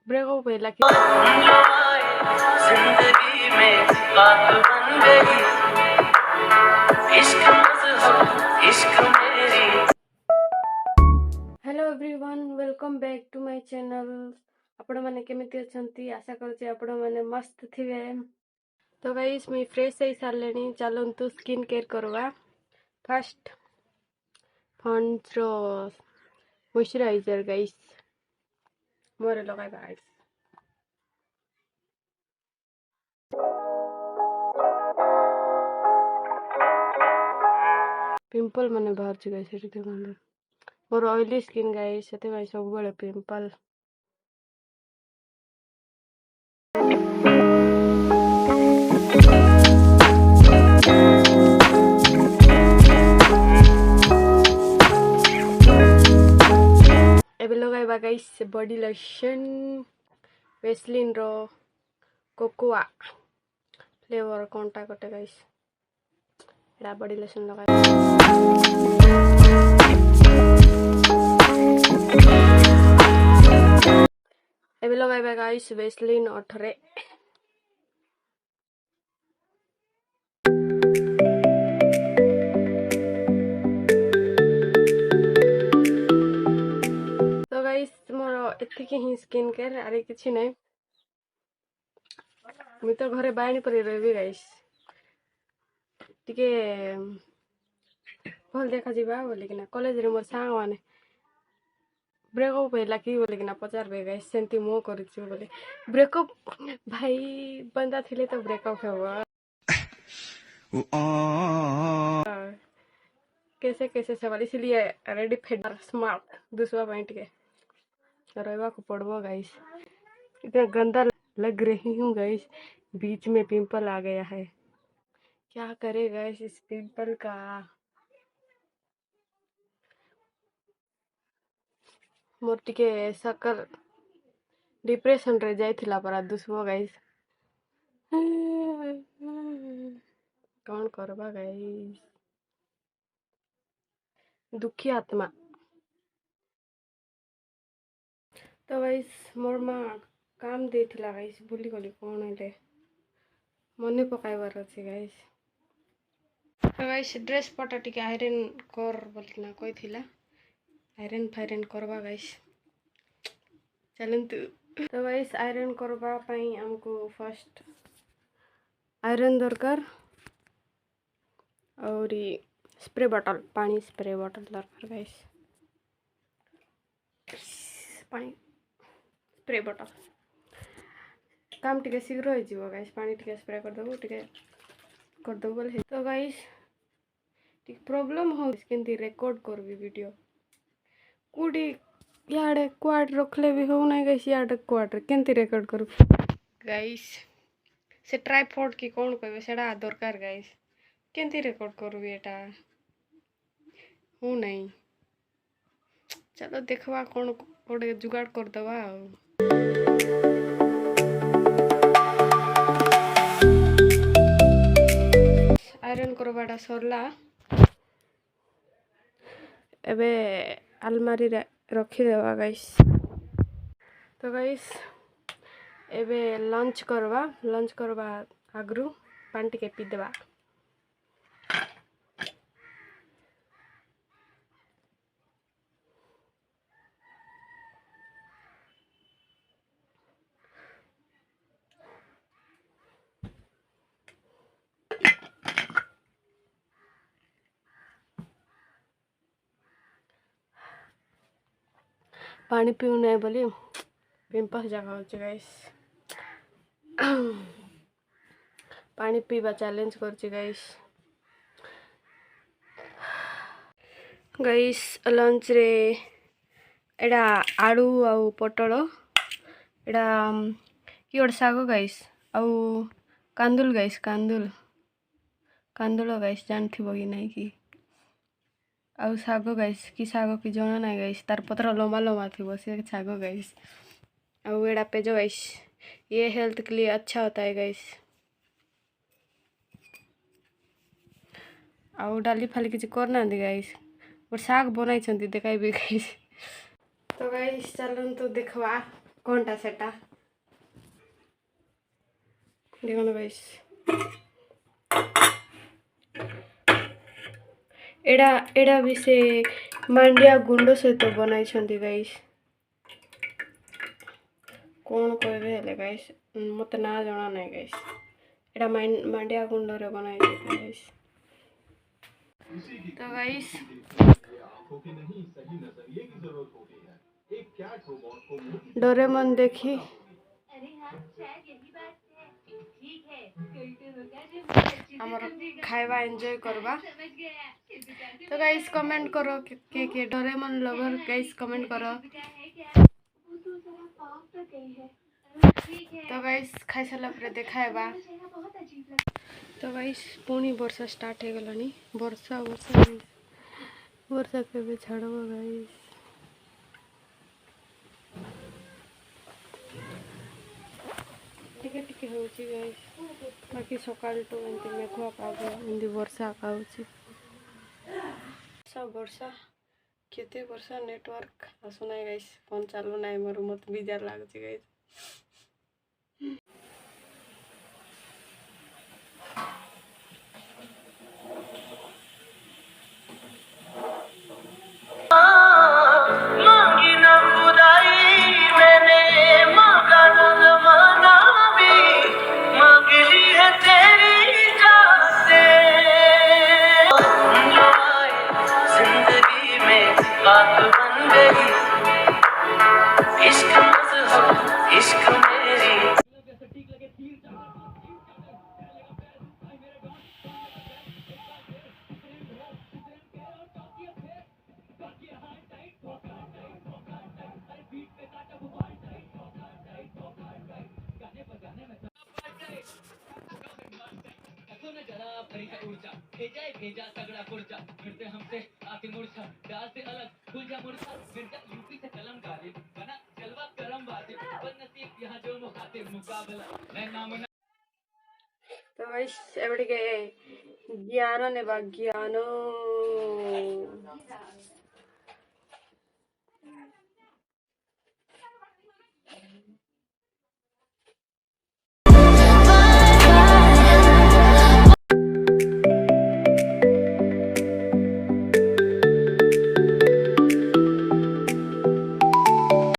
Breakup होला कि जिंदगी में बात बन गई इश्क मेरी। Hello everyone welcome back to my channel. आपण माने केमिति अछंती आशा करछि आपण माने मस्त थिवे। तो गाइस मी फ्रेश होई सारलेनी चलंतु स्किन केयर करवा। फर्स्ट फंड्स रो मॉइस्चराइजर गाइस मोरे लगाइबा गाइस। पिंपल माने बाहर छि गाइस एठी देखंदे मोर ऑयली स्किन गाइस सेते गाइस सब बेले पिंपल। एबे लगाइबा गाइस बॉडी लोशन वेस्लिन रो कोकोआ फ्लेवर कोनटा कटे गाइस एडा बॉडी लोशन लगाइ। एबे लगाइबा गाइस वेस्लिन ओठरे। तो गाइस मोर एतिकी ही स्किन केयर आरे किछि नै। मी तो घरे बायनी परि रहबी गाइस टिके भल देखा जिबा बोले कि ना कॉलेज रे मोर सांग माने ब्रेकअप होला कि बोले कि ना पचारबे गाइस सेंती मो करछि बोले ब्रेकअप भाई बंदा थिले तो ब्रेकअप होबा कैसे कैसे सवाल इसलिए रेडी फेडर स्मार्ट दूसरा पॉइंट के रहबा को पड़बो गाइस। इतना गंदा लग रही हूँ गाइस बीच में पिंपल आ गया है क्या करे गाइस इस पिंपल का। मोर टिके सकर डिप्रेशन रे जाइथिला परा दुसबो गाइस कौन करबा गाइस दुखी आत्मा। तो गाइस मोर मां काम देथिला गाइस भूली गली कौन हेले मने पकाइबार अछि गाइस। तो गाइस ड्रेस पटा टिके आयरन कर बोलना कहिथिला आयरन फायरन करबा गाइस चलंतु। तो गाइस आयरन करबा पई हमको फर्स्ट आयरन दरकार और स्प्रे बॉटल पानी स्प्रे बॉटल दरकार गाइस पानी स्प्रे बॉटल काम टिके शीघ्र हो जीवो गाइस पानी टिके स्प्रे कर दबो टिके कर दबो बोले। तो गाइस टिक प्रॉब्लम हो केंती रिकॉर्ड करबी वीडियो कुडी याडे क्वाड रखले भी हो ना गाइस याडे क्वाड केंती रिकॉर्ड करू गाइस से ट्राइपॉड की कौन कहबे सेडा दरकार गाइस केंती रिकॉर्ड करबी एटा हो नहीं चलो देखवा कौन कोडे जुगाड़ कर दवा। आयरन करवाटा सरला एबे अलमारी रे रखी देवा गाइस। तो गाइस एबे लंच करवा आगरू पानी टिके पी देवा। पानी पीऊ नहीं बोली पिंपल जगह होचे गाइस पानी पीवा चैलेंज करची गाइस। गाइस लंच रे एडा आलू आउ पटल एडा कि गोटे साग गाइस आउ कांदुल गाइस कांदुल गाइस जानथिबो कि नहीं कि आउ साग गाइस कि साग कि जना ना गाइस तार पत्र लंबा लंबा थिबो से साग गाइस आउ एडा पेजो गाइस ये हेल्थ के लिए अच्छा होता है गाइस। आउ डाली फाली किसी करना दी गाइस और साग बनाई छंती देखाई भी गाइस। तो गाइस चलन तो देखवा कौनटा सेटा देखो गाइस एडा एडा भी से मांडिया गुंड सहित बनाई छंदी गाइस कौन कहबे हेले गाइस मत ना जाना नहीं गाइस एडा मांडिया गुंड रे बनाई छंदी गाइस तो गाइस डोरेमोन देखी हमर खाइबा एंजॉय करबा तो गाइस कमेंट करो के डोरेमोन लवर गाइस कमेंट करो तो गाइस खाई सारा पर देखाइबा तो गाइस पुणी वर्षा स्टार्ट हो गलानी वर्षा वर्षा वर्षा केबे छाड़बो गाइस टिके टिके होची गाइस बाकी सकाल तो एंती मेघुआ पाग एंती वर्षा आउची सब वर्षा केते वर्षा नेटवर्क आसु नाही गाइस फोन चालू नाही मोर मत बिजार लागुची गाइस मांगी न खुदाई मैंने मांगा न माना भी मांग ली है तेरी जान से जो आए जिंदगी में बात बन गई इश्क मजहब इश्क मेरी तो गाइस एबडी के ज्ञान ने ज्ञान